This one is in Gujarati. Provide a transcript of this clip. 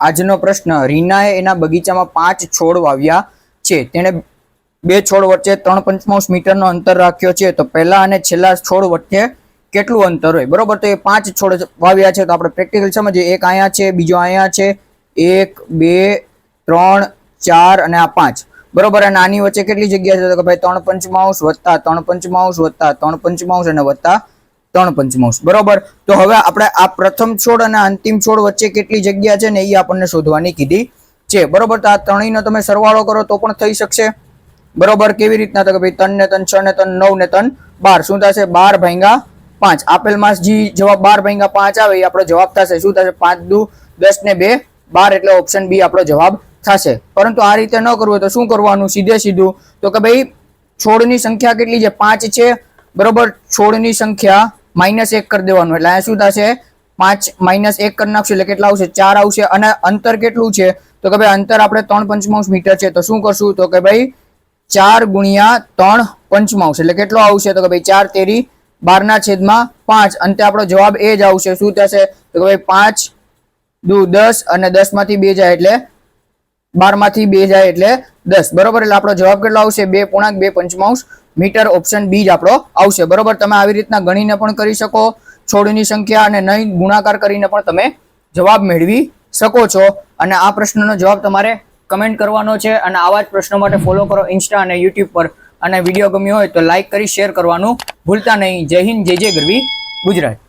આજનો પ્રશ્ન, રીનાએ એના બગીચામાં 5 છોડ વાવ્યા છે. તેણે 2 છોડ વચ્ચે 3.5 મીટરનો અંતર રાખ્યો છે. તો પહેલા અને છેલ્લા છોડ વચ્ચે કેટલું અંતર હોય? બરોબર, તો એ 5 છોડ વાવ્યા છે. તો આપણે પ્રેક્ટિકલ સમજીએ. એક અહીંયા છે, બીજો અહીંયા છે, 1 2 3 4 અને આ 5. બરોબર, અને આની વચ્ચે કેટલી જગ્યા છે? તો કે ભાઈ 3.5 વત્તા 3.5 વત્તા 3.5 અને વત્તા 3.5. બરોબર, તો હવે આપણે આ પ્રથમ છોડ અને અંતિમ છોડ વચ્ચે કેટલી જગ્યા છે ને એ આપણને શોધવાની કીધી છે. બરોબર, તો આ ત્રણેયનો તમે સરવાળો કરો તો પણ થઈ શકશે. બરોબર, કેવી રીતના? તો કે ભાઈ 3 ને 3 6 ને 3 9 ને 3 12. શું થશે? 12 ભાગ્યા 5. આપેલમાં જે જવાબ 12 ભાગ્યા 5 આવે એ આપણો જવાબ થશે. શું થશે? 5 દુ 10 ને 2 12, એટલે ઓપ્શન બી આપણો જવાબ થશે. પરંતુ આ રીતે ન કરવું હોય તો શું કરવાનું? સીધે સીધું. તો કે ભાઈ છોડની સંખ્યા કેટલી છે? 5 છે. બરોબર, છોડની સંખ્યા -1 કરી દેવાનું. એટલે આ શું થશે? 5 -1 કરી નાખશું એટલે કેટલા આવશે? 4 આવશે. અને અંતર કેટલું છે? તો કે ભાઈ અંતર આપણે 3.5 મીટર છે. તો શું કરશું? તો કે ભાઈ 4 ગુણ્યા 3.5 એટલે કેટલો આવશે? તો કે ભાઈ 4 તેરી 12/5. અંતે આપણો જવાબ એ જ આવશે. શું થશે? તો કે ભાઈ 5 દુ 10 અને 10 માંથી 2 જાય એટલે 12 માંથી 2 જાય એટલે 10. બરોબર, એટલે આપણો જવાબ કેટલો આવશે? 2.2 મીટર. ઓપ્શન બી જ આપણો આવશે. બરોબર, તમે આવી રીતના ગણીને પણ કરી શકો છોડની સંખ્યા, અને નહીં ગુણાકાર કરીને પણ તમે જવાબ મેળવી શકો છો. અને આ પ્રશ્નનો જવાબ તમારે કમેન્ટ કરવાનો છે. અને આવા જ પ્રશ્નો માટે ફોલો કરો ઇન્સ્ટા અને યુટ્યુબ પર. અને વિડીયો ગમ્યો હોય તો લાઈક કરી શેર કરવાનું ભૂલતા નહીં. જય હિન્દ, જય જય ગરવી ગુજરાત.